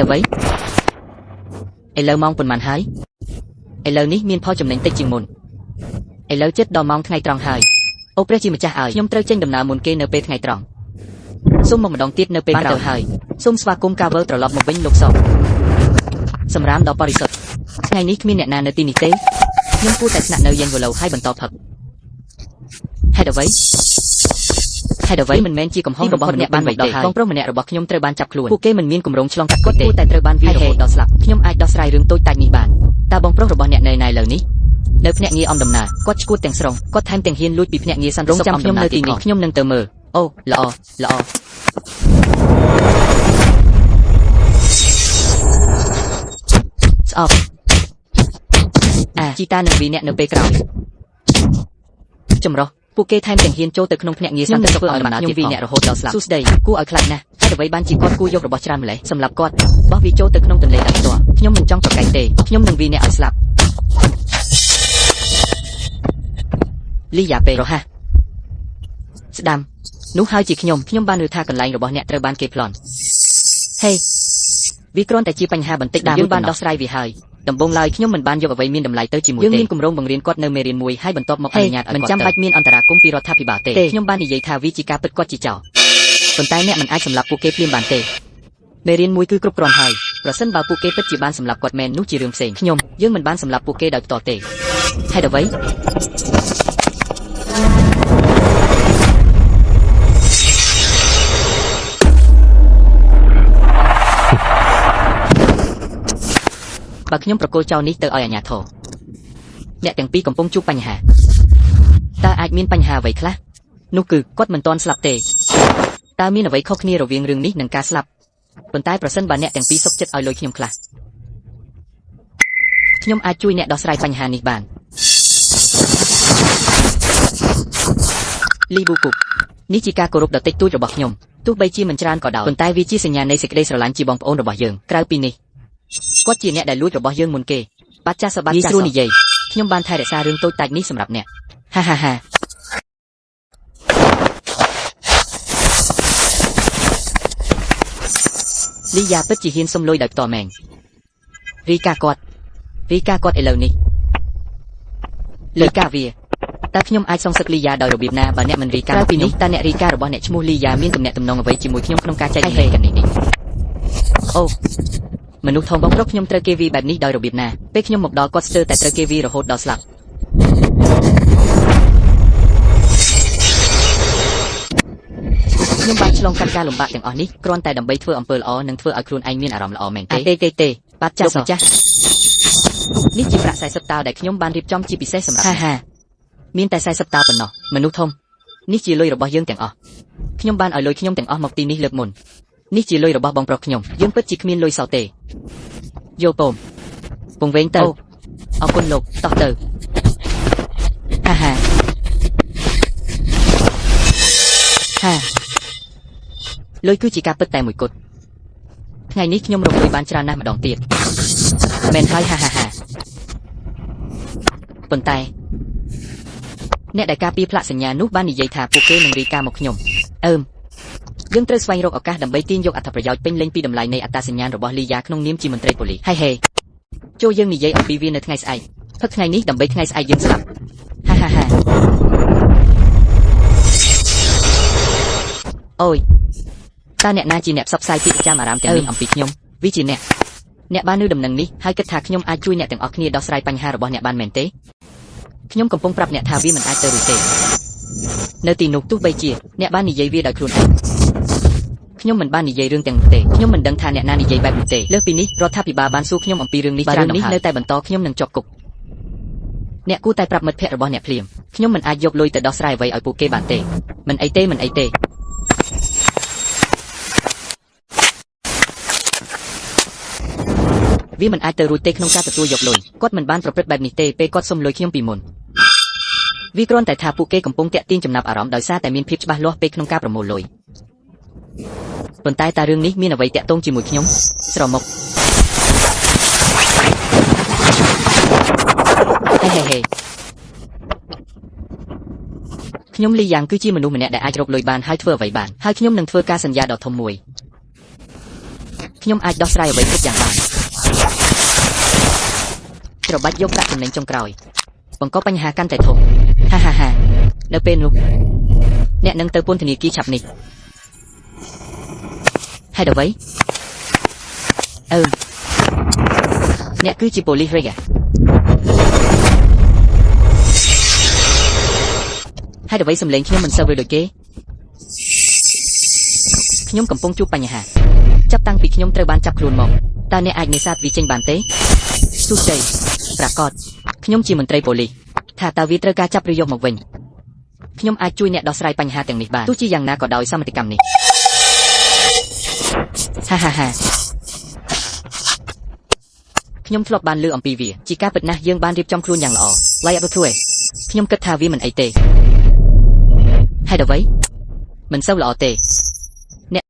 អ្វីឥឡូវម៉ោងប៉ុន្មានហើយឥឡូវនេះមានផលចំណេញតិចជាងមុនឥឡូវចិត្តដល់ម៉ោងថ្ងៃត្រង់ហើយអូព្រះជាម្ចាស់ឲ្យខ្ញុំត្រូវចេញដំណើរមុនគេនៅពេលថ្ងៃត្រង់សូមមកម្ដងទៀតនៅពេលក្រោយហើយសូមស្វាគមន៍ការវិលត្រឡប់មកវិញលោកសសម្រាមដល់បរិសុទ្ធថ្ងៃនេះគ្មានអ្នកណានៅទីនេះទេខ្ញុំគួរតែស្នាក់នៅយ៉ាងវឡូវហើយបន្តផឹកហេតុអ្វីមិនមែនជាកំហុសរបស់ម្នាក់បានវិញទេបងប្រុសម្នាក់របស់ខ្ញុំត្រូវបានចាប់ខ្លួនពួកគេមិនមានគម្រោងឆ្លងកាត់គាត់ទេតែត្រូវបានវាយរហូតដល់ស្លាប់ខ្ញុំអាចដោះស្រាយរឿងតូចតាចនេះបានតើបងប្រុសរបស់អ្នកនៅណាឥឡូវនេះនៅភ្នាក់ងារអំដំណើរគាត់ឈួតទាំងស្រុងគាត់ថែមទាំងហ៊ានលួចពីភ្នាក់ងារសន្តិសុខអំដំណើរទីនេះខ្ញុំនឹងទៅមើលអូល្អស្អប់ជីតានឹងវីអ្នកនៅពេលក្រោយចម្រោះពួកគេថែមទាំងហ៊ានចូលទៅក្នុងភ្នាក់ងារសន្តិសុខអំដំណើរខ្ញុំវីអ្នករហូតដល់ស្លាប់សួស្ដីគួរឲ្យខ្លាចណាស់ហេតុអ្វីបានជាគាត់គួរយករបស់ច្រើនម្ល៉េះសម្រាប់គាត់បោះវាចូលទៅក្នុងទន្លេដោយផ្ទាល់ខ្ញុំមិនចង់ប្រកែកទេខ្ញុំនឹងវីអ្នកឲ្យស្លាប់លីយ៉ាពេរហ័សស្ដាំនោះហើយជាខ្ញុំបានឮថាកន្លែងរបស់អ្នកត្រូវបានគេប្លន់ហេវាគ្រាន់តែជាបញ្ហាបន្តិចដែលយើងបានដោះស្រាយវាហើយដំបូងឡើយខ្ញុំមិនបានយកអ្វីមានតម្លៃទៅជាមួយទេយើងមានគម្រោងបង្រៀនគាត់នៅមេរៀនមួយហើយបន្ទាប់មកអនុញ្ញាតឲ្យគាត់មិនចាំបាច់មានអន្តរាគមន៍ពីរដ្ឋាភិបាលទេខ្ញុំបាននិយាយថាវាជាការពិតគាត់ជាចោរប៉ុន្តែអ្នកមិនអាចសម្លាប់ពួកគេភ្លាមបានទេមេរៀនមួយគឺគ្រប់គ្រាន់ហើយប្រសិនបើពួកគេពិតជាបានសម្លាប់គាត់មែននោះជារឿងផ្សេងយើងមិនបានសម្លាប់ពួកគេដោយផ្ទាល់ទេហេតុអ្វីបើខ្ញុំប្រកល់ចោលនេះទៅឲ្យអាជ្ញាធរអ្នកទាំងពីរកំពុងជួបបញ្ហាតើអាចមានបញ្ហាអ្វីខ្លះនោះគឺគាត់មិនទាន់ស្លាប់ទេតើមានអ្វីខុសគ្នារវាងរឿងនេះនិងការស្លាប់ប៉ុន្តែប្រសិនបើអ្នកទាំងពីរសុខចិត្តឲ្យលុយខ្ញុំខ្លះខ្ញុំអាចជួយអ្នកដោះស្រាយបញ្ហានេះបានលីប៊ូគុកនេះជាការគោរពដ៏តិចតួចរបស់ខ្ញុំទោះបីជាមិនច្រើនក៏ដោយប៉ុន្តែវាជាសញ្ញានៃសេចក្តីស្រឡាញ់ជាបងប្អូនរបស់យើងក្រៅពីនេះគាត់ជាអ្នកដែលលួចរបស់យើងមុនគេបាត់ចាស់សបាត់ចាស់ស្រួលនិយាយខ្ញុំបានថែរក្សារឿងតូចតាចនេះសម្រាប់អ្នកហាលីយ៉ាពិតជាហ៊ានសុំលុយដោយផ្ទាល់មែងរីកាគាត់ឥឡូវនេះលើកាវាតើខ្ញុំអាចសងសឹកលីយ៉ាដោយរបៀបណាបើអ្នកមិនរីកាក្រៅពីនេះតើអ្នករីការបស់អ្នកឈ្មោះលីយ៉ាមានទំនាក់ទំនងអ្វីជាមួយខ្ញុំក្នុងការចែករំលែកกันនេះអូមនុស្សធំបងប្រុសខ្ញុំត្រូវគេវាយបែបនេះដោយរបៀបណាពេលខ្ញុំមកដល់គាត់ស្ទើរតែត្រូវគេវាយរហូតដល់ស្លាប់ខ្ញុំបានឆ្លងកាត់ការលំបាកទាំងអស់នេះគ្រាន់តែដើម្បីធ្វើអំពើល្អនិងធ្វើឲ្យខ្លួនឯងមានអារម្មណ៍ល្អមែនទេបាត់ចាស់ម្ចាស់នេះជាប្រាក់40តោដែលខ្ញុំបានរៀបចំជាពិសេសសម្រាប់មានតែ40តោប៉ុណ្ណោះមនុស្សធំនេះជាលុយរបស់យើងទាំងអស់ខ្ញុំបានឲ្យលុយខ្ញុំទាំងអស់មកទីនេះលើកមុននេះជាលុយរបស់បងប្រុសខ្ញុំយើងពិតជាគ្មានលុយសោះទេយល់ពងវែងទៅអរគុណលោកតោះទៅលុយគឺជាការពិតតែមួយគត់ថ្ងៃនេះខ្ញុំរកលុយបានច្រើនណាស់ម្ដងទៀតមែនហើយប៉ុន្តែអ្នកដែលការពារផ្លាកសញ្ញានោះបាននិយាយថាពួកគេនឹងរាយការណ៍មកខ្ញុំយើងត្រូវស្វែងរកឱកាសដើម្បីទាញយកអត្ថប្រយោជន៍ពេញលេញពីតម្លៃនៃអត្តសញ្ញាណរបស់លីយ៉ាក្នុងនាមជាមន្ត្រីប៉ូលីសហេចូលយើងនិយាយអំពីវានៅថ្ងៃស្អែកផឹកថ្ងៃនេះដើម្បីថ្ងៃស្អែកយើងស្លាប់អូយតើអ្នកណាជាអ្នកផ្សព្វផ្សាយពាក្យចាំអារ៉ាមទាំងនេះអំពីខ្ញុំវាជាអ្នកបាននៅដំណឹងនេះហើយគិតថាខ្ញុំអាចជួយអ្នកទាំងអស់គ្នាដោះស្រាយបញ្ហារបស់អ្នកបានមែនទេខ្ញុំកំពុងប្រាប់អ្នកថាវាមិនអាចទៅរួចទេនៅទីនោះទោះបីជាអ្នកបាននិយាយវាដោយខ្លួនឯងខ្ញុំមិនបាននិយាយរឿងទាំងនោះទេខ្ញុំមិនដឹងថាអ្នកណានិយាយបែបនោះទេលើសពីនេះរដ្ឋាភិបាលបានសួរខ្ញុំអំពីរឿងនេះច្រើននេះនៅតែបន្តខ្ញុំនឹងជាប់គុកអ្នកគួរតែប្រាប់មិត្តភ័ក្តិរបស់អ្នកភ្លាមខ្ញុំមិនអាចយកលុយទៅដោះស្រាយអ្វីឲ្យពួកគេបានទេមិនអីទេវាមិនអាចទៅរួចទេក្នុងការទទួលយកលុយគាត់មិនបានប្រព្រឹត្តបែបនេះទេពេលគាត់សុំលុយខ្ញុំពីមុនវាគ្រាន់តែថាពួកគេកំពុងតាក់ទាញចំណាប់អារម្មណ៍ដោយសារតែមានភាពច្បាស់លាស់ពេកក្នុងការប្រមូលលុយប៉ុន្តែតើរឿងនេះមានអ្វីតាក់ទងជាមួយខ្ញុំស្រមុកខ្ញុំលីយ៉ាងគឺជាមនុស្សម្នាក់ដែលអាចរកលុយបានហើយធ្វើអ្វីបានហើយខ្ញុំនឹងធ្វើការសន្យាដ៏ធំមួយ ខ្ញុំអាចដោះស្រាយអ្វីគ្រប់យ៉ាងបានត្រូវបាច់យកដាក់ចំណេញចុងក្រោយបង្កបញ្ហាកាន់តែធំហាហាហានៅពេលនោះអ្នកនឹងទៅពន្ធនាគារឆាប់នេះហេតុអ្វីអ្នកគឺជាប៉ូលីសរិចហេតុអ្វីសំឡេងខ្ញុំមិនសូវដូចគេខ្ញុំកំពុងជួបបញ្ហាចាប់តាំងពីខ្ញុំត្រូវបានចាប់ខ្លួនមកតើអ្នកអាចនេសាទវាចេញបានទេសួស្ដីប្រាកដខ្ញុំជាមន្ត្រីប៉ូលីសថាតើវាត្រូវការចាប់ឬយកមកវិញខ្ញុំអាចជួយអ្នកដោះស្រាយបញ្ហាទាំងនេះបានទោះជាយ៉ាងណាក៏ដោយសមិទ្ធកម្មនេះហាហាហាខ្ញុំធ្លាប់បានលើអំពីវាជាការពិតណាស់យើងបានរៀបចំខ្លួនយ៉ាងល្អឡៃអត់ធ្វើខ្ញុំគិតថាវាមិនអីទេហេតុអ្វីមិនសូវល្អទេ